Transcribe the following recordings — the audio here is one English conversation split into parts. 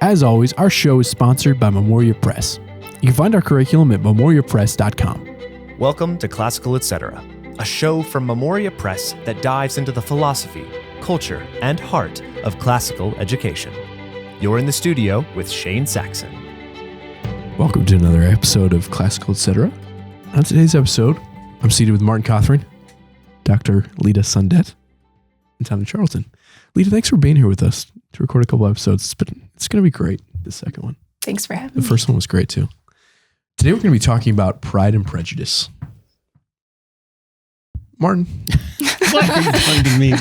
As always, our show is sponsored by Memoria Press. You can find our curriculum at memoriapress.com. Welcome to Classical Etc., a show from Memoria Press that dives into the philosophy, culture, and heart of classical education. You're in the studio with Shane Saxon. Welcome to another episode of Classical Etc. On today's episode, I'm seated with Martin Cothran, Dr. Lita Sundet, and Tana Charlton. Lita, thanks for being here with us to record a couple episodes. It's going to be great, the second one. Thanks for having me. The first one was great, too. Today, we're going to be talking about Pride and Prejudice. Martin. Why are you pointing to me?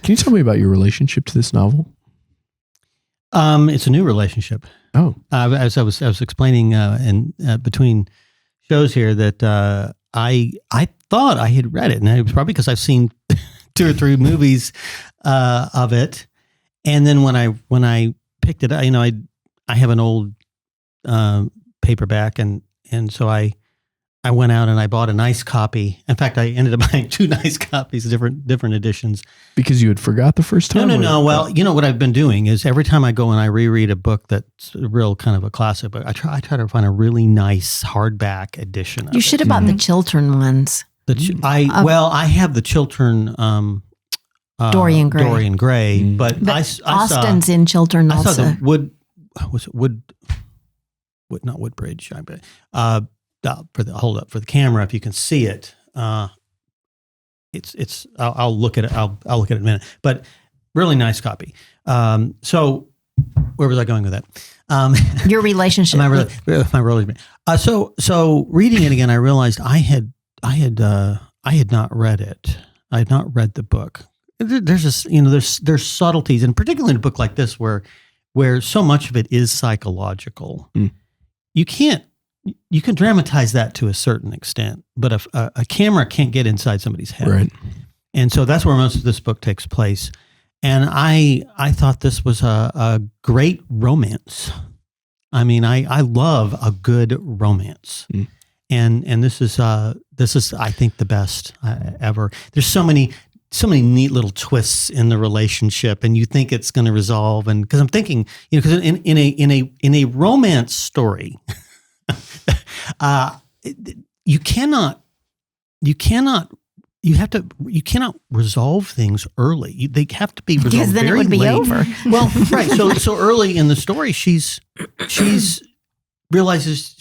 Can you tell me about your relationship to this novel? It's a new relationship. Oh. As I was explaining between shows here that I thought I had read it, and it was probably because I've seen 2 or 3 movies of it. And then when I picked it up, I have an old paperback, and so I went out and I bought a nice copy. In fact, I ended up buying 2 nice copies, different editions. Because you had forgot the first time? No. Well, what I've been doing is every time I go and I reread a book that's a real kind of a classic book, I try to find a really nice hardback edition of it. You should have bought the Chiltern ones. I have the Chiltern Dorian Gray. But Austen's in Chiltern also. I saw the not Woodbridge, for the camera, if you can see it, it's I'll look at it. I'll look at it in a minute, but really nice copy. So where was I going with that? Your relationship. my relationship. So reading it again, I realized I had not read it. I had not read the book. There's just, there's subtleties, and particularly in a book like this where so much of it is psychological. You can dramatize that to a certain extent, but a camera can't get inside somebody's head. Right. And so that's where most of this book takes place. And I thought this was a great romance. I mean, I love a good romance. And this is I think the best ever. There's so many neat little twists in the relationship, and you think it's going to resolve. And because I'm thinking, because in a romance story, you cannot resolve things early. They have to be resolved because then very it would be late. over. Well, right. So early in the story, she's realizes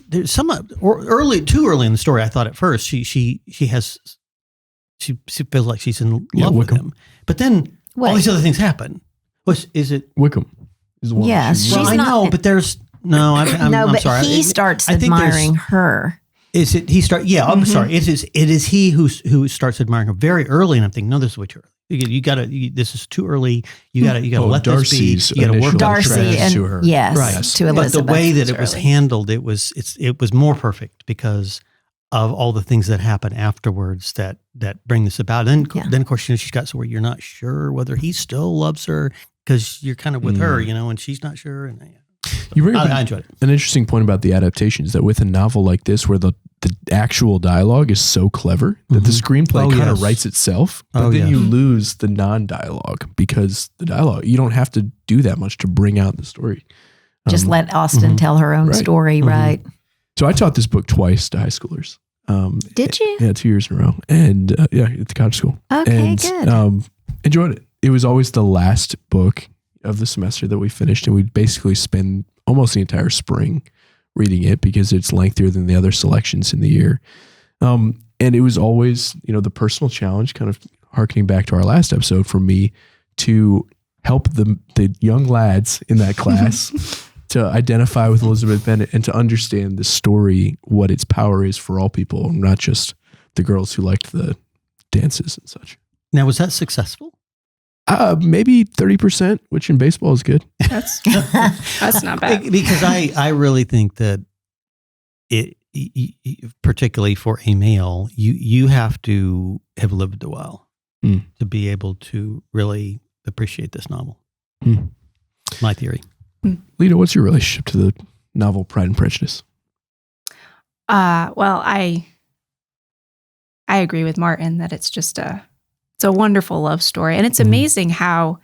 there's some too early in the story. I thought at first she feels like she's in love with him, but then all these other things happen. Is it Wickham? Is the one. Yes, well, I know, but there's no. I'm sorry. He starts admiring her. Is it he start? Yeah, I'm sorry. It is he who starts admiring her very early, and I'm thinking, no, this is way too early. You gotta. This is too early. You gotta let Darcy's this be. You gotta work Darcy and to her. Yes, right. to Elizabeth. But the way that it was handled, it was more perfect because of all the things that happen afterwards that bring this about. And then of course she's got so where you're not sure whether he still loves her because you're kind of with her, and she's not sure. And I enjoyed it. An interesting point about the adaptation is that with a novel like this, where the actual dialogue is so clever that the screenplay kind of writes itself, but then you lose the non-dialogue because the dialogue, you don't have to do that much to bring out the story. Just let Austen tell her own story, right? So I taught this book twice to high schoolers. Did you? Yeah, 2 years in a row. And at the cottage school. Okay, good. Enjoyed it. It was always the last book of the semester that we finished, and we'd basically spend almost the entire spring reading it because it's lengthier than the other selections in the year. And it was always, the personal challenge, kind of harkening back to our last episode, for me to help the young lads in that class to identify with Elizabeth Bennet and to understand the story, what its power is for all people, not just the girls who liked the dances and such. Now, was that successful? Maybe 30%, which in baseball is good. That's not bad. Because I really think that it, particularly for a male, you have to have lived a while to be able to really appreciate this novel. My theory. Lita, what's your relationship to the novel Pride and Prejudice? Well, I agree with Martin that it's just a It's a wonderful love story. And it's amazing how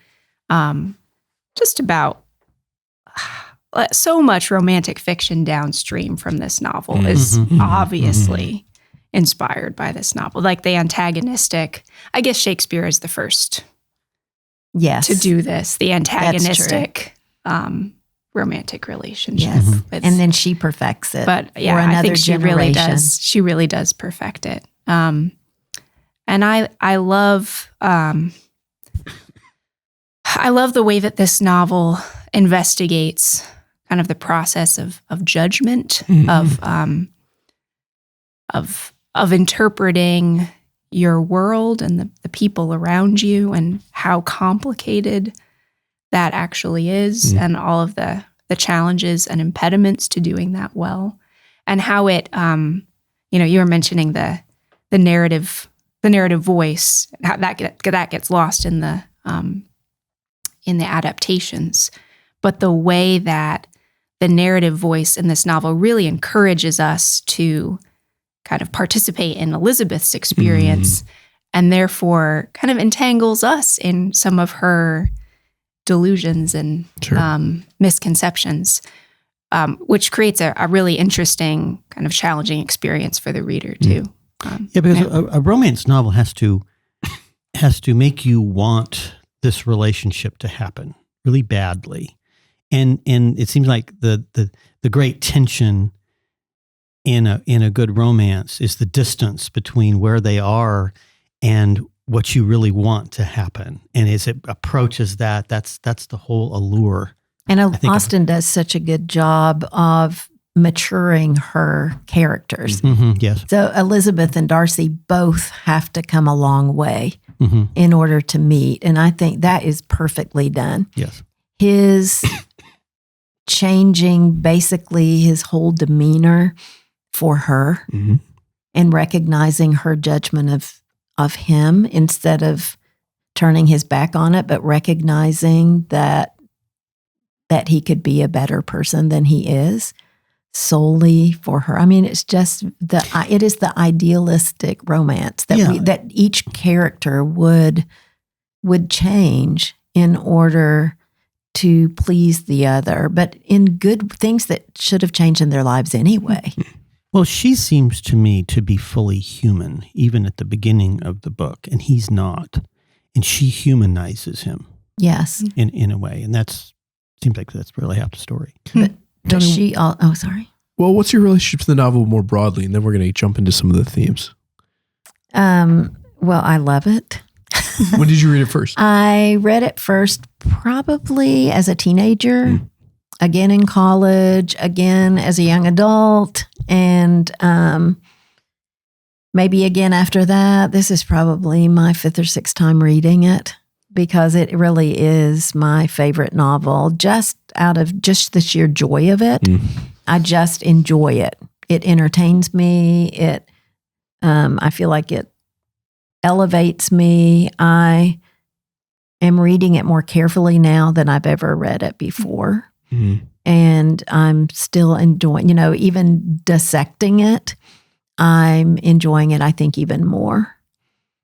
just about so much romantic fiction downstream from this novel is obviously inspired by this novel. Like the antagonistic, I guess Shakespeare is the first to do this, the antagonistic romantic relationship. Yes. And then she perfects it. But yeah, I think she really does perfect it. And I love the way that this novel investigates kind of the process of judgment, of interpreting your world and the people around you, and how complicated that actually is, and all of the challenges and impediments to doing that well, and how it, you were mentioning the narrative voice, how that gets lost in the adaptations, but the way that the narrative voice in this novel really encourages us to kind of participate in Elizabeth's experience, and therefore kind of entangles us in some of her delusions and misconceptions, which creates a really interesting kind of challenging experience for the reader too. Because a romance novel has to make you want this relationship to happen really badly, and it seems like the great tension in a good romance is the distance between where they are and what you really want to happen. And as it approaches that's the whole allure. And Austen does such a good job of maturing her characters. Yes. So Elizabeth and Darcy both have to come a long way in order to meet. And I think that is perfectly done. Yes. His changing basically his whole demeanor for her and recognizing her judgment of him instead of turning his back on it, but recognizing that he could be a better person than he is solely for her. I mean, it's just it is the idealistic romance that each character would change in order to please the other, but in good things that should have changed in their lives anyway. Well, she seems to me to be fully human, even at the beginning of the book, and he's not. And she humanizes him. Yes. In a way. And seems like that's really half the story. But she, sorry. Well, what's your relationship to the novel more broadly? And then we're going to jump into some of the themes. Well, I love it. When did you read it first? I read it first probably as a teenager, again in college, again as a young adult, and maybe again after that. This is probably my 5th or 6th time reading it because it really is my favorite novel, just out of just the sheer joy of it. I just enjoy it. It entertains me. I feel like it elevates me. I am reading it more carefully now than I've ever read it before. And I'm still enjoying, even dissecting it, I'm enjoying it, I think, even more.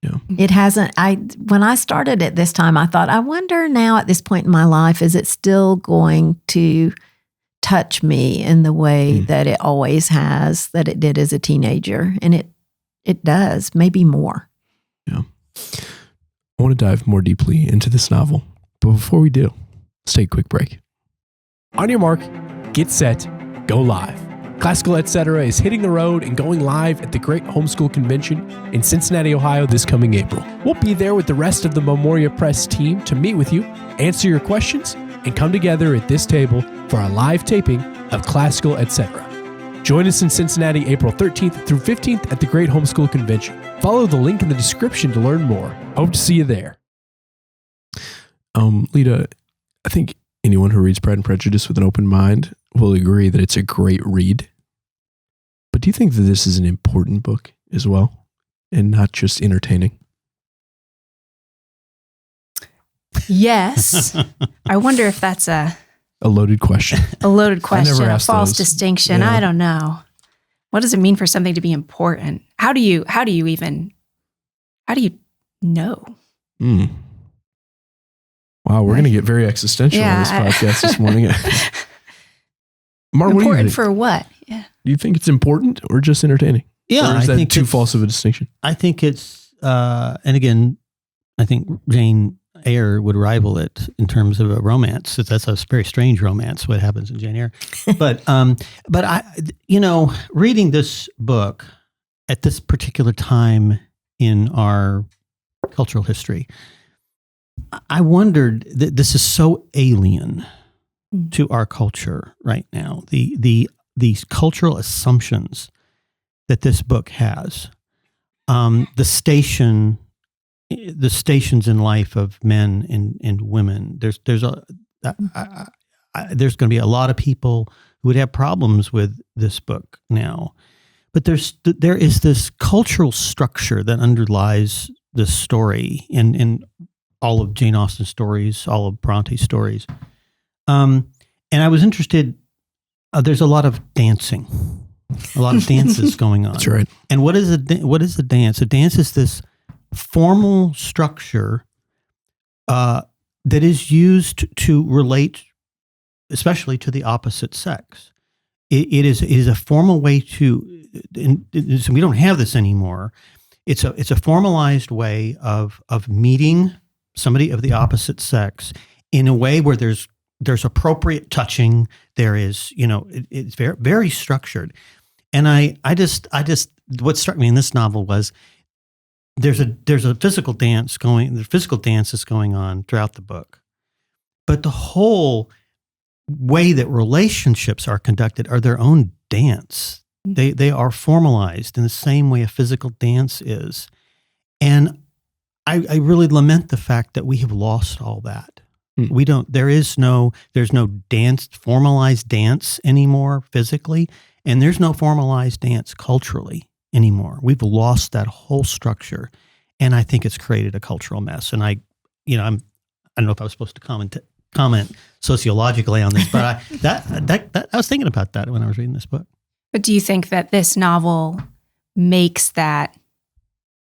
Yeah. It hasn't, when I started it this time, I thought, I wonder now at this point in my life, is it still going to touch me in the way that it always has, that it did as a teenager? And it does, maybe more. Yeah. I want to dive more deeply into this novel. But before we do, let's take a quick break. On your mark, get set, go live. Classical Etc. is hitting the road and going live at the Great Homeschool Convention in Cincinnati, Ohio this coming April. We'll be there with the rest of the Memoria Press team to meet with you, answer your questions, and come together at this table for a live taping of Classical Etc. Join us in Cincinnati April 13th through 15th at the Great Homeschool Convention. Follow the link in the description to learn more. Hope to see you there. Lita, I think anyone who reads Pride and Prejudice with an open mind will agree that it's a great read. But do you think that this is an important book as well and not just entertaining? Yes. I wonder if that's a loaded question. A loaded question, a false those. distinction. Yeah. I don't know. What does it mean for something to be important? How do you know? Mm. Wow, we're going to get very existential on this podcast this morning. Mark, what do you Important think? for what? Yeah. Do you think it's important or just entertaining? Yeah, or is I that think too it's- false of a distinction? I think it's, and again, I think Jane Eyre would rival it in terms of a romance. That's a very strange romance, what happens in Jane Eyre. But I, reading this book at this particular time in our cultural history, I wondered that this is so alien to our culture right now. These cultural assumptions that this book has, the stations in life of men and women. There's going to be a lot of people who would have problems with this book now, but there is this cultural structure that underlies this story and all of Jane Austen's stories, all of Bronte's stories. And I was interested. There's a lot of dancing, a lot of dances going on. That's right. And what is a dance? A dance is this formal structure that is used to relate, especially to the opposite sex. It is a formal way to. So we don't have this anymore. It's a formalized way of meeting somebody of the opposite sex in a way where there's appropriate touching. There is, it's very, very structured. And I just what struck me in this novel was there's a physical dance is going on throughout the book, but the whole way that relationships are conducted are their own dance. They are formalized in the same way a physical dance is. And I really lament the fact that we have lost all that. There's no formalized dance anymore physically, and there's no formalized dance culturally anymore. We've lost that whole structure, and I think it's created a cultural mess. And I don't know if I was supposed to comment sociologically on this, but I was thinking about that when I was reading this book. But do you think that this novel makes that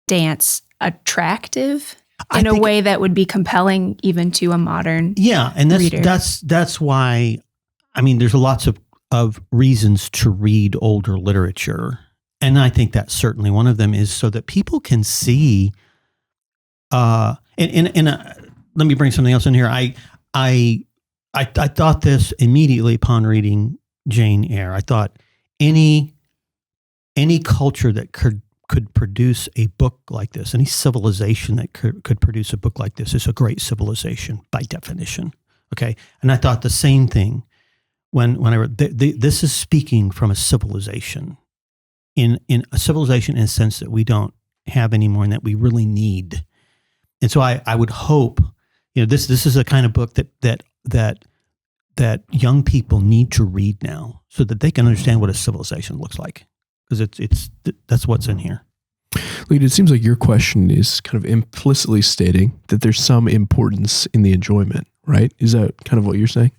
dance attractive in a way that would be compelling even to a modern reader? That's why, there's lots of reasons to read older literature. And I think that's certainly one of them, is so that people can see, let me bring something else in here. I thought this immediately upon reading Jane Eyre. I thought any culture that could produce a book like this, any civilization that could produce a book like this is a great civilization by definition. Okay. And I thought the same thing when I read, this is speaking from a civilization in a civilization in a sense that we don't have anymore and that we really need. And so I would hope, this is a kind of book that young people need to read now so that they can understand what a civilization looks like. Because that's what's in here. Lead, it seems like your question is kind of implicitly stating that there's some importance in the enjoyment, right? Is that kind of what you're saying?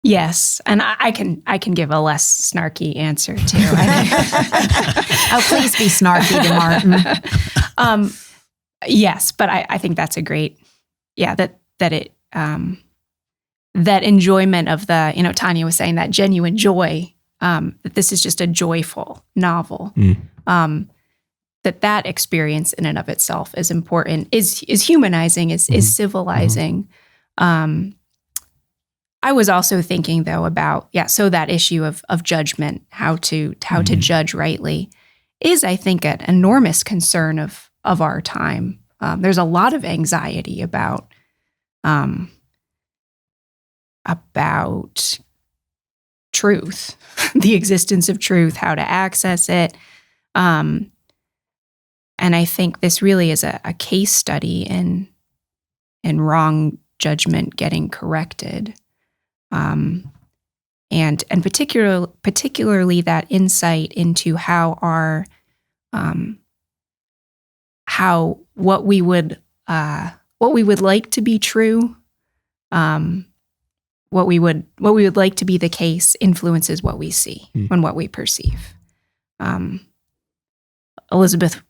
Yes, and I can give a less snarky answer too. Oh, please be snarky to Martin. Yes, but I think that's a great, that enjoyment of the, Tanya was saying, that genuine joy, that this is just a joyful novel. That experience in and of itself is important, is humanizing, is civilizing. I was also thinking though about, so that issue of judgment, how to judge rightly is, I think, an enormous concern of our time. There's a lot of anxiety about truth, the existence of truth, how to access it. And I think this really is a case study in wrong judgment getting corrected. And particularly that insight into how what we would like to be true, what we would like to be the case influences what we see and what we perceive. Elizabeth,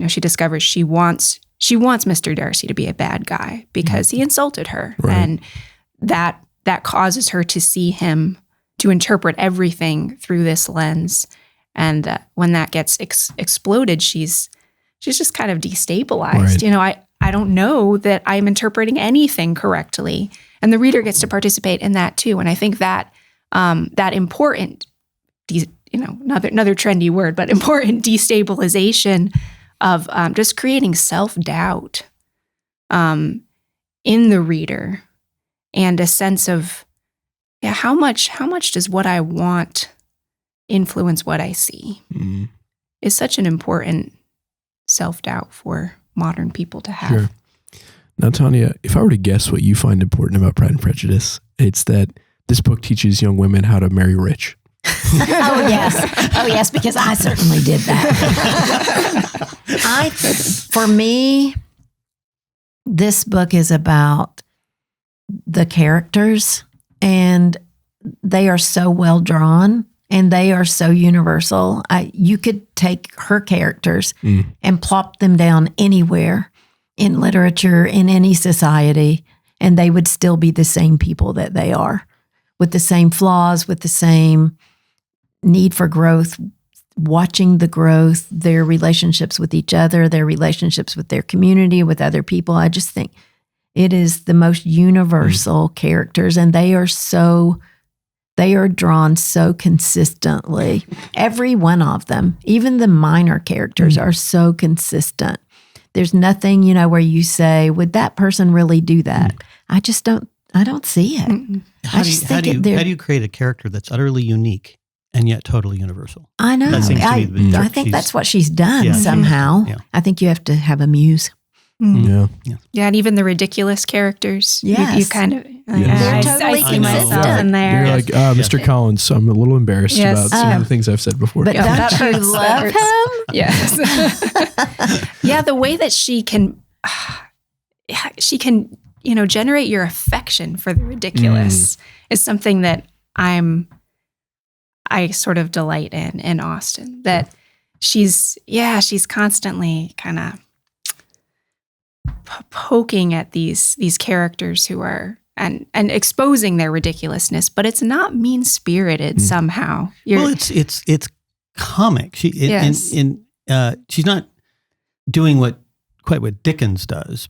she discovers she wants she wants Mr. Darcy to be a bad guy because he insulted her. Right. And that causes her to see him, to interpret everything through this lens. And when that gets exploded, she's just kind of destabilized. Right. I don't know that I'm interpreting anything correctly. And the reader gets to participate in that too. And I think that that important, another trendy word, but important destabilization of just creating self-doubt in the reader and a sense of, how much does what I want influence what I see is such an important self-doubt for modern people to have. Sure. Now, Tanya, if I were to guess what you find important about Pride and Prejudice, it's that this book teaches young women how to marry rich. Oh, yes, because I certainly did that. For me, this book is about the characters, and they are so well drawn and they are so universal. You could take her characters and plop them down anywhere in literature, in any society, and they would still be the same people that they are, with the same flaws, with the same need for growth, watching the growth, their relationships with each other, their relationships with their community, with other people. I just think it is the most universal characters, and they are drawn so consistently. Every one of them, even the minor characters, are so consistent. There's nothing, where you say, would that person really do that? I don't see it. How do you create a character that's utterly unique and yet totally universal? I know. That seems to be the trick. I think that's what she's done somehow. Yeah. I think you have to have a muse. Yeah. Yeah, and even the ridiculous characters. Yes. You kind of, They're totally I see myself in there. You're like, Mr. Collins, I'm a little embarrassed about some of the things I've said before. But Yeah, that don't you hurts. love That him? Yes. Yeah, the way that she can, generate your affection for the ridiculous is something that I sort of delight in Austen. That she's constantly kind of poking at these characters who are and exposing their ridiculousness, but it's not mean-spirited somehow. It's comic. She's not doing quite what Dickens does,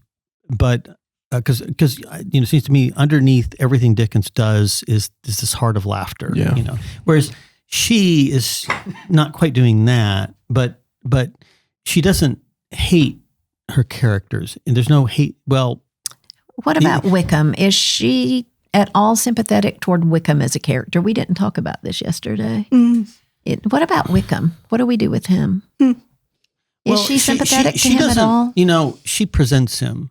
but because it seems to me underneath everything Dickens does is this heart of laughter. Yeah. Whereas she is not quite doing that, but she doesn't hate her characters, and there's no hate. Well, what about Wickham? Is she at all sympathetic toward Wickham as a character? We didn't talk about this yesterday. What about Wickham? What do we do with him? Is she sympathetic to him at all? She presents him,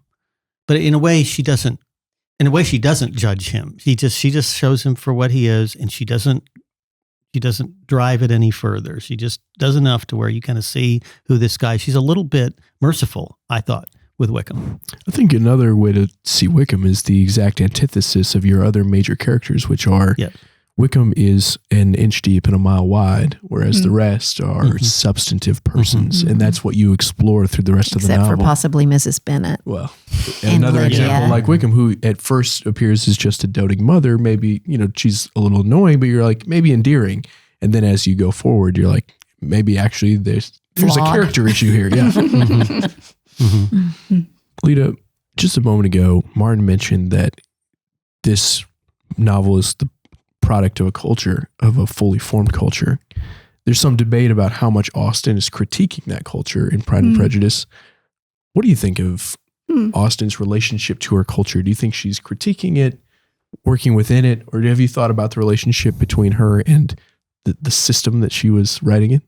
but in a way she doesn't. In a way, she doesn't judge him. She just shows him for what he is, and she doesn't drive it any further. She just does enough to where you kind of see who this guy. She's a little bit merciful, I thought, with Wickham. I think another way to see Wickham is the exact antithesis of your other major characters, which are Wickham is an inch deep and a mile wide, whereas the rest are substantive persons. And that's what you explore through the rest of the novel. Except for possibly Mrs. Bennet. Well, And another Lydia. example, like Wickham, who at first appears as just a doting mother, maybe, she's a little annoying, but you're like, maybe endearing. And then as you go forward, you're like, maybe actually there's a Flawed. character issue here. Yeah. Lita, just a moment ago, Martin mentioned that this novel is the product of a culture, of a fully formed culture. There's some debate about how much Austen is critiquing that culture in Pride and Prejudice. What do you think of Austen's relationship to her culture? Do you think she's critiquing it, working within it, or have you thought about the relationship between her and the system that she was writing in?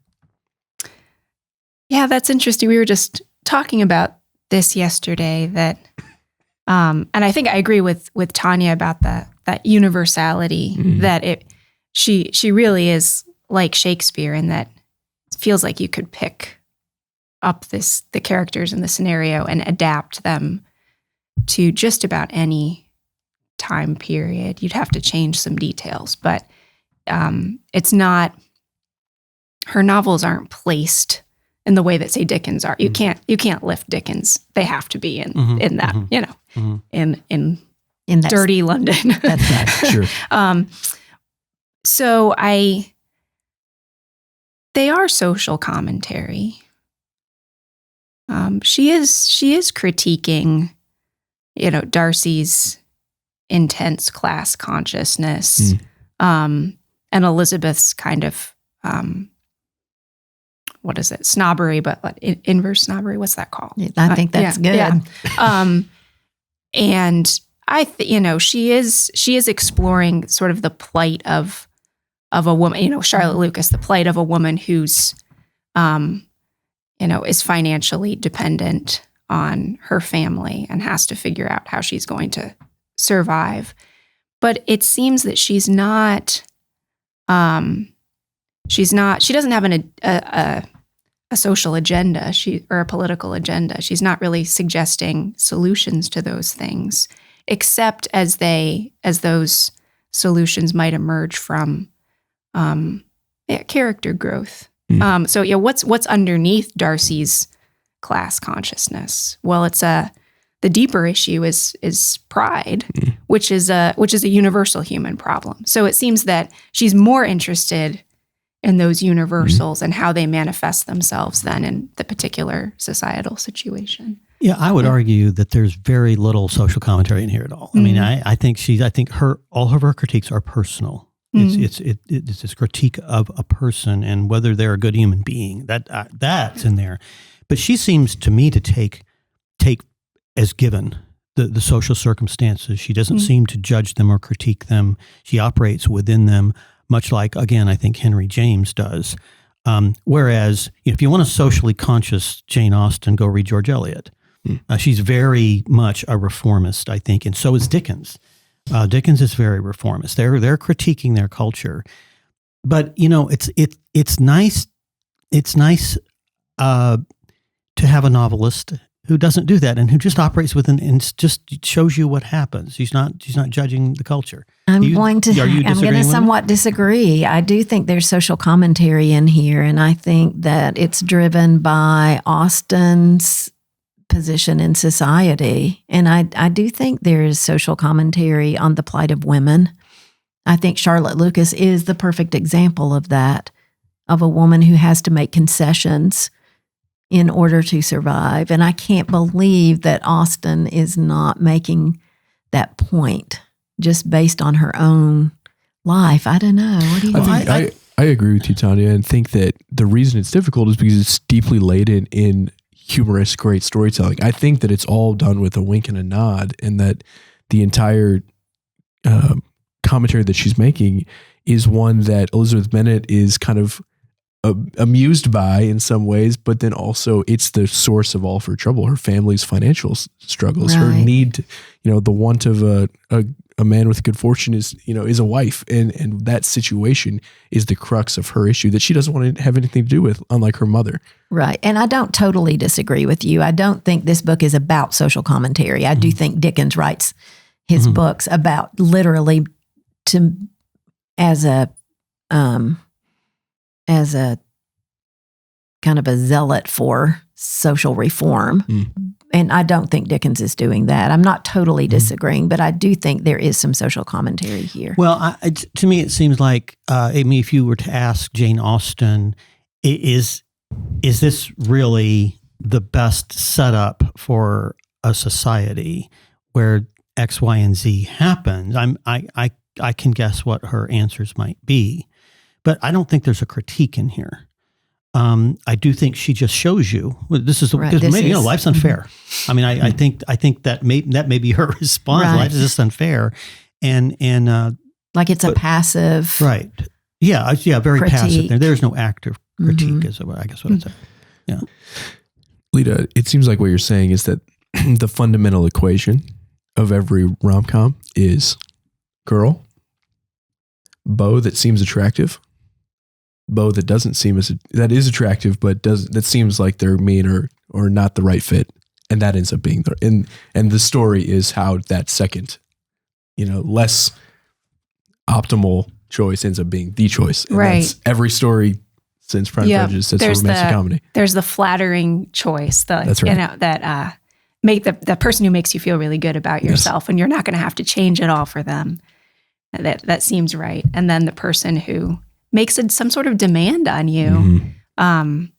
Yeah, that's interesting. We were just talking about this yesterday, that, and I think I agree with Tanya about that universality, that she really is like Shakespeare, in that it feels like you could pick up the characters in the scenario and adapt them to just about any time period. You'd have to change some details, but it's not, her novels aren't placed in the way that, say, Dickens are. You can't lift Dickens. They have to be in that, in that dirty London. That's right. Sure. So they are social commentary. She is critiquing, Darcy's intense class consciousness, and Elizabeth's kind of snobbery, but inverse snobbery. What's that called? I think that's good. Yeah. And she is exploring sort of the plight of a woman. Charlotte Lucas, the plight of a woman who's is financially dependent on her family and has to figure out how she's going to survive. But it seems that she doesn't have a social agenda, or a political agenda. She's not really suggesting solutions to those things, except as those solutions might emerge from character growth. What's underneath Darcy's class consciousness? Well, it's the deeper issue is pride, which is a universal human problem. So it seems that she's more interested in those universals and how they manifest themselves than in the particular societal situation. Yeah, I would argue that there's very little social commentary in here at all. I mean, I think all of her critiques are personal. It's this critique of a person and whether they're a good human being. That's in there. But she seems to me to take as given the social circumstances. She doesn't seem to judge them or critique them. She operates within them, much like, again, I think Henry James does. Whereas if you want a socially conscious Jane Austen, go read George Eliot. She's very much a reformist, I think, and so is Dickens. Dickens is very reformist. They're critiquing their culture, but it's nice. It's nice to have a novelist who doesn't do that and who just operates within and just shows you what happens. She's not judging the culture. I'm going to somewhat disagree. I do think there's social commentary in here, and I think that it's driven by Austen's position in society. And I do think there is social commentary on the plight of women. I think Charlotte Lucas is the perfect example of that, of a woman who has to make concessions in order to survive. And I can't believe that Austen is not making that point just based on her own life. I don't know. What do you think? I agree with you, Tanya, and think that the reason it's difficult is because it's deeply laden in humorous, great storytelling. I think that it's all done with a wink and a nod, and that the entire commentary that she's making is one that Elizabeth Bennet is kind of amused by in some ways, but then also it's the source of all of her trouble, her family's financial struggles, her need to, the want of a man with good fortune is a wife. And that situation is the crux of her issue that she doesn't want to have anything to do with, unlike her mother. Right. And I don't totally disagree with you. I don't think this book is about social commentary. I do think Dickens writes his books about literally as a kind of a zealot for social reform. And I don't think Dickens is doing that. I'm not totally disagreeing, but I do think there is some social commentary here. Well, to me, it seems like, if you were to ask Jane Austen, is this really the best setup for a society where X, Y, and Z happens? I can guess what her answers might be, but I don't think there's a critique in here. I do think she just shows you this is life's unfair. I mean, I think that may be her response. Right. Life is just unfair, and like it's a passive, right? Yeah, very critique. Passive. There's no active critique, is I guess what it's. Yeah, Lita, it seems like what you're saying is that the fundamental equation of every rom-com is girl, beau that seems attractive, beau that doesn't seem that is attractive, but that seems like they're mean or not the right fit, and that ends up being and the story is how that second, less optimal choice ends up being the choice. And right. That's every story since Pride and Prejudice, that's a romantic comedy. There's the flattering choice. That's right. That make the person who makes you feel really good about yourself, and you're not going to have to change it all for them. That seems right. And then the person who makes some sort of demand on you, and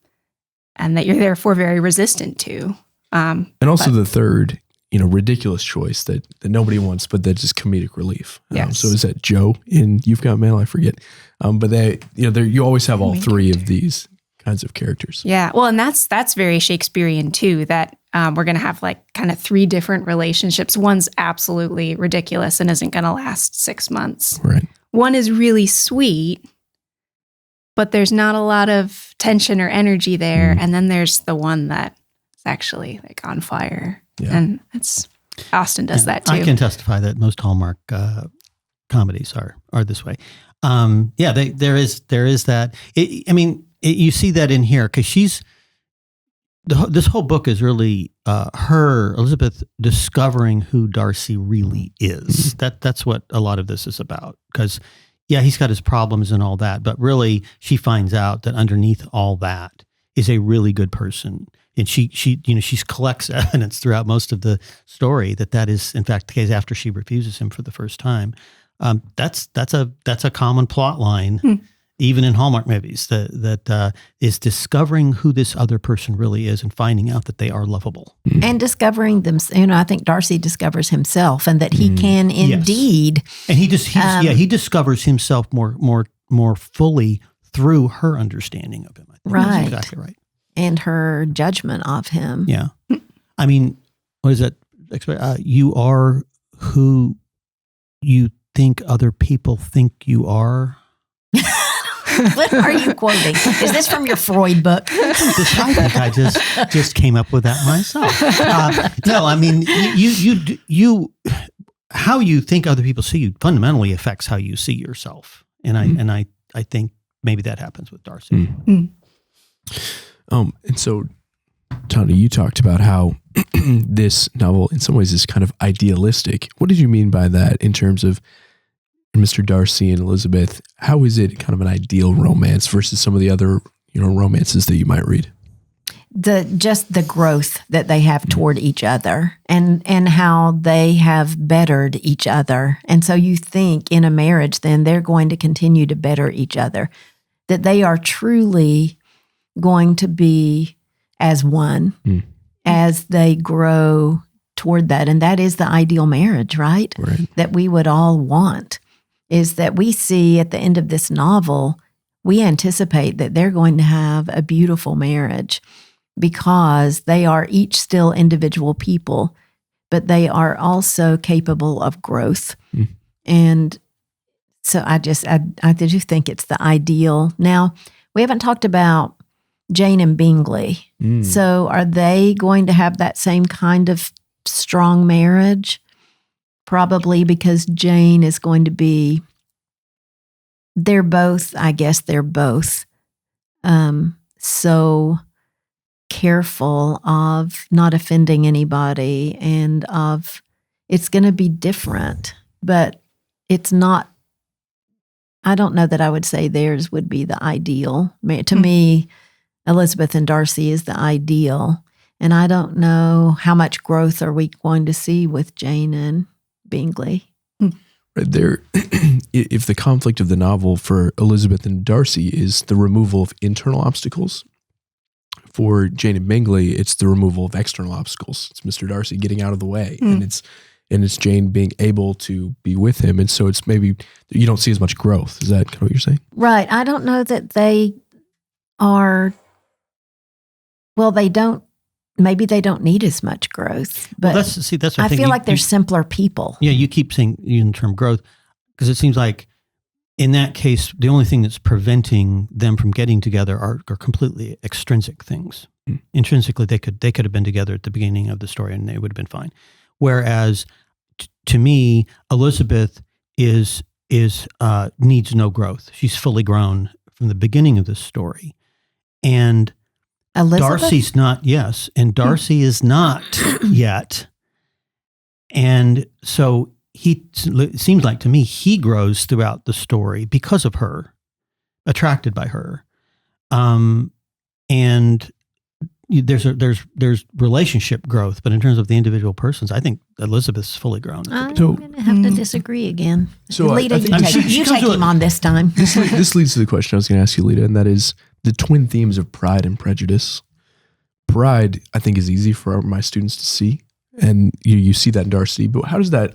that you're therefore very resistant to. And also the third, ridiculous choice that nobody wants, but that's just comedic relief. Yes. So is that Joe in You've Got Mail? I forget. But you always have all three of these kinds of characters. Yeah. Well, and that's very Shakespearean too, that we're going to have like kind of three different relationships. One's absolutely ridiculous and isn't going to last 6 months. Right. One is really sweet, but there's not a lot of tension or energy there. And then there's the one that is actually like on fire. Yeah. And Austen does that too. I can testify that most Hallmark comedies are this way. There is that. You see that in here because this whole book is really Elizabeth discovering who Darcy really is. That's what a lot of this is about. Because he's got his problems and all that, but really she finds out that underneath all that is a really good person. And she collects evidence throughout most of the story that is in fact the case after she refuses him for the first time. That's a common plot line, even in Hallmark movies. That is discovering who this other person really is and finding out that they are lovable and discovering them. I think Darcy discovers himself and that he can indeed. And he discovers himself more fully through her understanding of him. I think that's exactly right. And her judgment of him. Yeah. I mean, what is that? You are who you think other people think you are. What are you quoting? Is this from your Freud book? I think I just came up with that myself. No, I mean, you how you think other people see you fundamentally affects how you see yourself. And I think maybe that happens with Darcy. And so, Tony, you talked about how this novel, in some ways, is kind of idealistic. What did you mean by that in terms of Mr. Darcy and Elizabeth? How is it kind of an ideal romance versus some of the other, romances that you might read? Just the growth that they have toward each other and how they have bettered each other. And so you think in a marriage, then they're going to continue to better each other, that they are truly going to be as one as they grow toward that. And that is the ideal marriage, right? That we would all want, is that we see at the end of this novel, we anticipate that they're going to have a beautiful marriage because they are each still individual people, but they are also capable of growth. And so I do think it's the ideal. Now, we haven't talked about Jane and Bingley. So are they going to have that same kind of strong marriage? Probably, because Jane is going to be, they're both so careful of not offending anybody and it's going to be different, but it's not, I don't know that I would say theirs would be the ideal. To me, Elizabeth and Darcy is the ideal. And I don't know how much growth are we going to see with Jane and Bingley. Right there, if the conflict of the novel for Elizabeth and Darcy is the removal of internal obstacles, for Jane and Bingley, it's the removal of external obstacles. It's Mr. Darcy getting out of the way, and it's Jane being able to be with him. And so it's maybe you don't see as much growth. Is that kind of what you're saying? Right. I don't know that they are. Well, they don't. Maybe they don't need as much growth. But that's I feel like they're simpler people. Yeah, you keep saying using the term growth because it seems like in that case, the only thing that's preventing them from getting together are completely extrinsic things. Intrinsically, they could have been together at the beginning of the story and they would have been fine. Whereas, to me, Elizabeth is needs no growth. She's fully grown from the beginning of this story, and Elizabeth? Darcy's not. Yes, and Darcy is not yet, and so it seems like to me he grows throughout the story because of her, attracted by her. and there's relationship growth, but in terms of the individual persons, I think Elizabeth's fully grown. I'm going to have to disagree again. So Lita, you take him on this time. This leads to the question I was going to ask you, Lita, and that is the twin themes of pride and prejudice. Pride, I think, is easy for my students to see, and you see that in Darcy, but how does that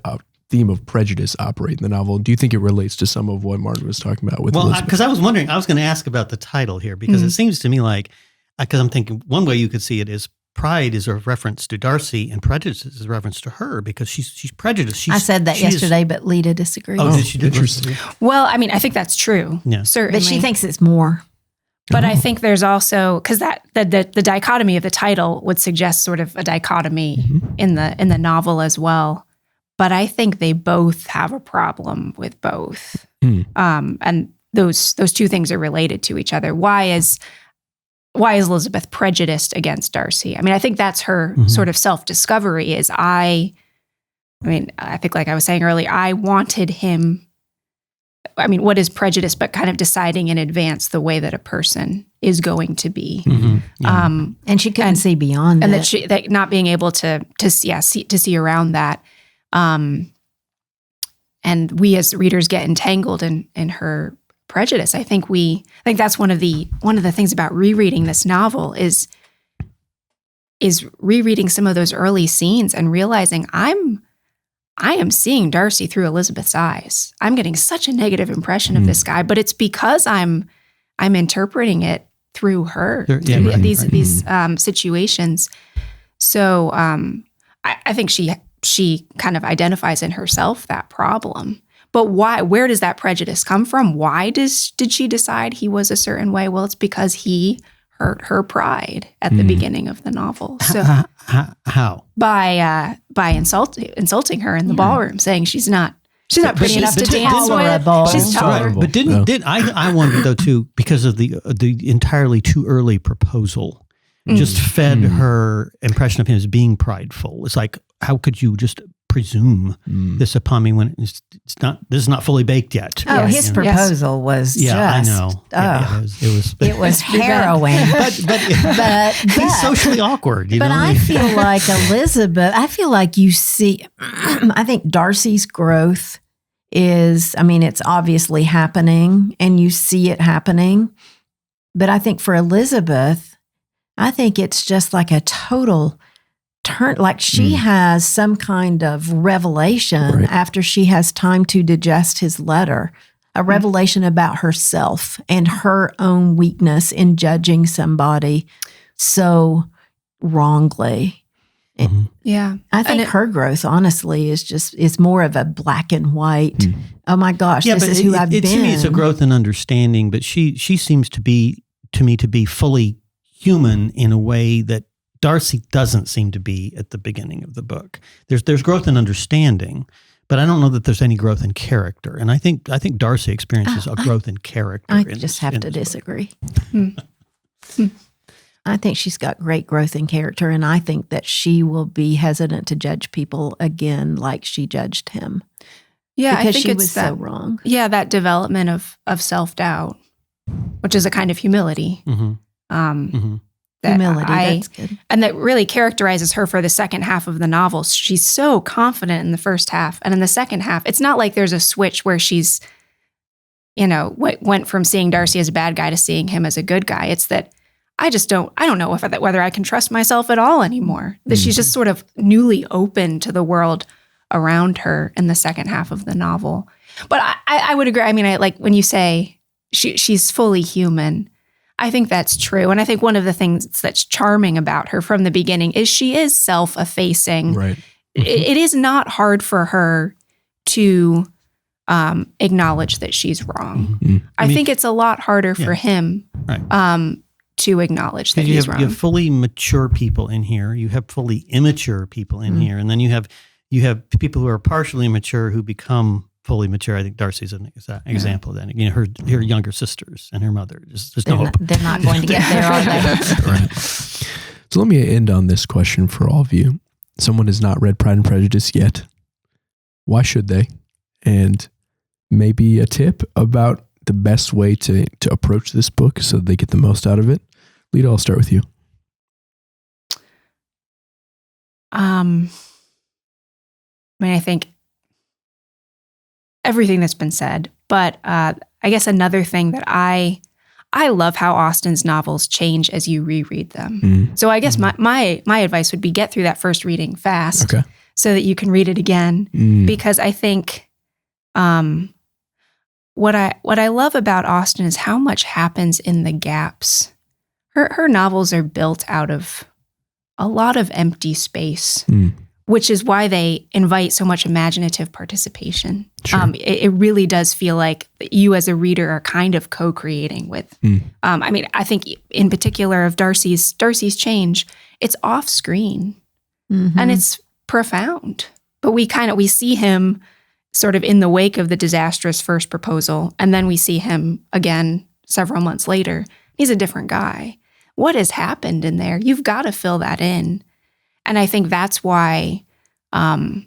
theme of prejudice operate in the novel? Do you think it relates to some of what Martin was talking about with Elizabeth? Because I was wondering, I was going to ask about the title here, because it seems to me like, because I'm thinking one way you could see it is pride is a reference to Darcy and prejudice is a reference to her because she's prejudiced. I said that yesterday, but Lita disagrees. Oh, did she? Interesting. Well, I mean, I think that's true. Yeah. Certainly. But she thinks it's more. But I think there's also, because the dichotomy of the title would suggest sort of a dichotomy in the novel as well. But I think they both have a problem with both. And those two things are related to each other. Why is Elizabeth prejudiced against Darcy? I mean, I think that's her sort of self-discovery is I think like I was saying earlier, I wanted him. I mean, what is prejudice but kind of deciding in advance the way that a person is going to be? And she couldn't see beyond and it. that not being able to see around that. And we as readers get entangled in her prejudice. I think that's one of the things about rereading this novel is rereading some of those early scenes and realizing I am seeing Darcy through Elizabeth's eyes. I'm getting such a negative impression of this guy, but it's because I'm interpreting it through her, these situations. So I think she kind of identifies in herself that problem. But why? Where does that prejudice come from? Why did she decide he was a certain way? Well, it's because he hurt her pride at the beginning of the novel. So how? By insulting her in the ballroom, saying she's not pretty enough to dance with. She's tolerable. But I wondered though too, because of the entirely too early proposal, just fed her impression of him as being prideful. It's like, how could you just presume this upon me when it's not? This is not fully baked yet. Oh, his proposal was just. I know. It was harrowing. but he's socially awkward. But I feel like Elizabeth. I feel like you see. I think Darcy's growth is. I mean, it's obviously happening, and you see it happening. But I think for Elizabeth, I think it's just like a total turn, like she has some kind of revelation after she has time to digest his letter, a revelation about herself and her own weakness in judging somebody so wrongly. Yeah. I think her growth, honestly, is more of a black and white. Oh my gosh, this is who I've been. To me, it's a growth in understanding, but she seems to me to be fully human in a way that Darcy doesn't seem to be at the beginning of the book. There's growth in understanding, but I don't know that there's any growth in character. And I think Darcy experiences a growth in character. I just have to disagree. I think she's got great growth in character, and I think that she will be hesitant to judge people again like she judged him. Yeah, because I think she it's was so wrong. Yeah, that development of self-doubt, which is a kind of humility. Humility, that's good. And that really characterizes her for the second half of the novel. She's so confident in the first half. And in the second half, it's not like there's a switch where she's, went from seeing Darcy as a bad guy to seeing him as a good guy. It's that I don't know whether I can trust myself at all anymore. That she's just sort of newly open to the world around her in the second half of the novel. But I would agree. I mean, like when you say she's fully human, I think that's true. And I think one of the things that's charming about her from the beginning is she is self-effacing. Right. It is not hard for her to acknowledge that she's wrong. I think it's a lot harder for him to acknowledge that he's wrong. You have fully mature people in here. You have fully immature people in here. And then you have people who are partially immature who become fully mature. I think Darcy's an example of that. Her younger sisters and her mother. There's no hope. They're not going to get there, are they? Right. So let me end on this question for all of you. Someone has not read Pride and Prejudice yet. Why should they? And maybe a tip about the best way to approach this book so that they get the most out of it? Lita, I'll start with you. I think everything that's been said, but I guess another thing that I love how Austen's novels change as you reread them. So I guess my advice would be get through that first reading fast, so that you can read it again. Because I think what I love about Austen is how much happens in the gaps. Her novels are built out of a lot of empty space, which is why they invite so much imaginative participation. Sure. It really does feel like you as a reader are kind of co-creating with. I think in particular of Darcy's change, it's off screen and it's profound. But we see him sort of in the wake of the disastrous first proposal, and then we see him again several months later. He's a different guy. What has happened in there? You've got to fill that in. And I think that's why the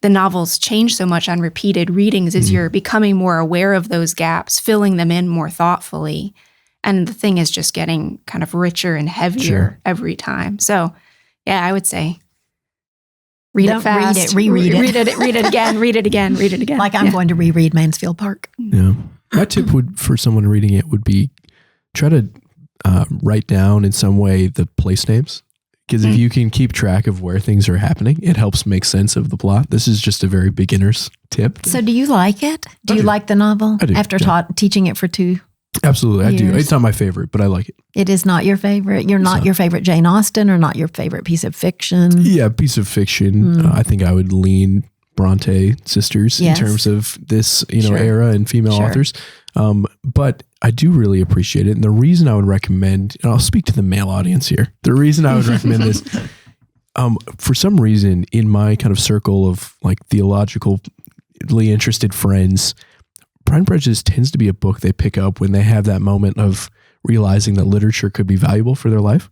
novels change so much on repeated readings, is you're becoming more aware of those gaps, filling them in more thoughtfully. And the thing is just getting kind of richer and heavier every time. So, yeah, I would say read it fast. Read it, reread it. Read it again, read it again, read it again. Like I'm going to reread Mansfield Park. Yeah. My tip for someone reading it would be try to write down in some way the place names. Because if you can keep track of where things are happening, it helps make sense of the plot. This is just a very beginner's tip. So do you like it? Do you like the novel? I do. After teaching it for 2 Absolutely, years? I do. It's not my favorite, but I like it. It is not your favorite? You're not your favorite Jane Austen, or not your favorite piece of fiction? Yeah, piece of fiction. I think I would lean Bronte sisters in terms of this era and female authors. But I do really appreciate it. And the reason I would recommend, and I'll speak to the male audience here, the reason I would recommend this, for some reason in my kind of circle of like theologically interested friends, Pride and Prejudice tends to be a book they pick up when they have that moment of realizing that literature could be valuable for their life.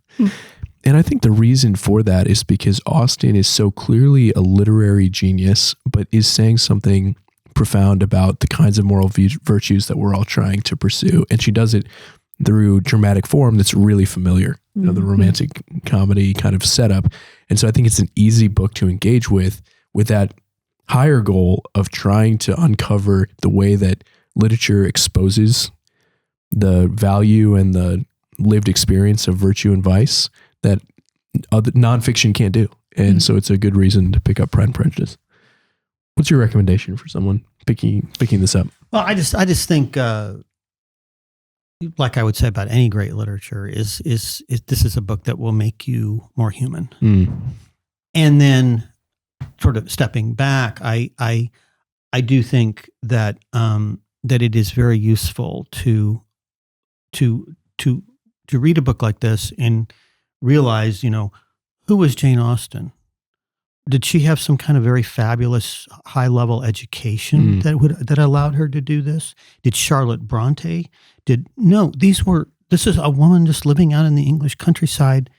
And I think the reason for that is because Austen is so clearly a literary genius, but is saying something profound about the kinds of moral virtues that we're all trying to pursue. And she does it through dramatic form that's really familiar, the romantic comedy kind of setup. And so I think it's an easy book to engage with that higher goal of trying to uncover the way that literature exposes the value and the lived experience of virtue and vice that other nonfiction can't do. And so it's a good reason to pick up Pride and Prejudice. What's your recommendation for someone picking this up? Well, I just think, like I would say about any great literature, is this is a book that will make you more human. And then, sort of stepping back, I do think that that it is very useful to read a book like this and realize, who was Jane Austen? Did she have some kind of very fabulous high-level education that allowed her to do this? Did Charlotte Bronte? This is a woman just living out in the English countryside,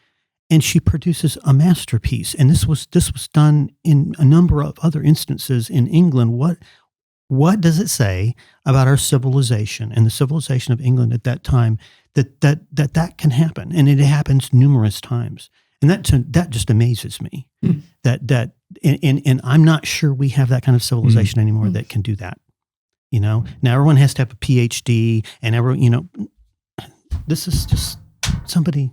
and she produces a masterpiece. And this was done in a number of other instances in England. What does it say about our civilization and the civilization of England at that time that can happen? And it happens numerous times. And that just amazes me. And I'm not sure we have that kind of civilization anymore that can do that. Now everyone has to have a PhD, and everyone, this is just somebody,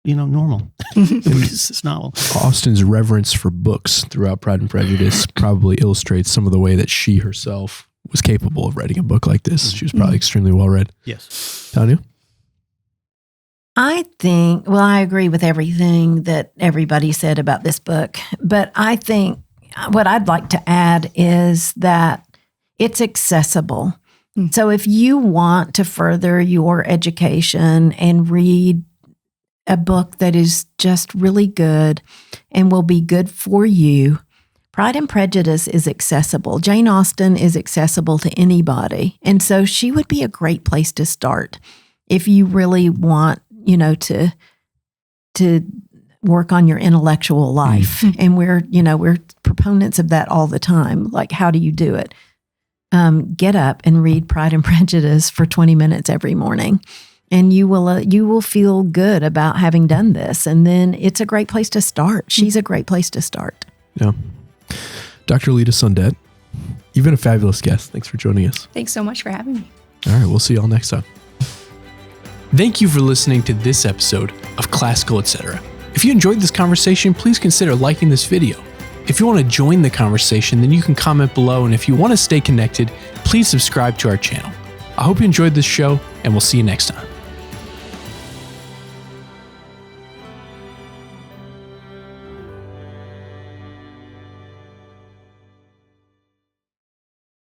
normal who reads this novel. Austen's reverence for books throughout Pride and Prejudice probably illustrates some of the way that she herself was capable of writing a book like this. She was probably extremely well read. Yes. Tanya? I think, I agree with everything that everybody said about this book, but I think what I'd like to add is that it's accessible. So if you want to further your education and read a book that is just really good and will be good for you, Pride and Prejudice is accessible. Jane Austen is accessible to anybody. And so she would be a great place to start if you really want to work on your intellectual life. And we're proponents of that all the time. Like, how do you do it? get up and read Pride and Prejudice for 20 minutes every morning. And you will feel good about having done this. And then it's a great place to start. She's a great place to start. Yeah. Dr. Lita Sundet, you've been a fabulous guest. Thanks for joining us. Thanks so much for having me. All right, we'll see you all next time. Thank you for listening to this episode of Classical Etc. If you enjoyed this conversation, please consider liking this video. If you want to join the conversation, then you can comment below. And if you want to stay connected, please subscribe to our channel. I hope you enjoyed this show, and we'll see you next time.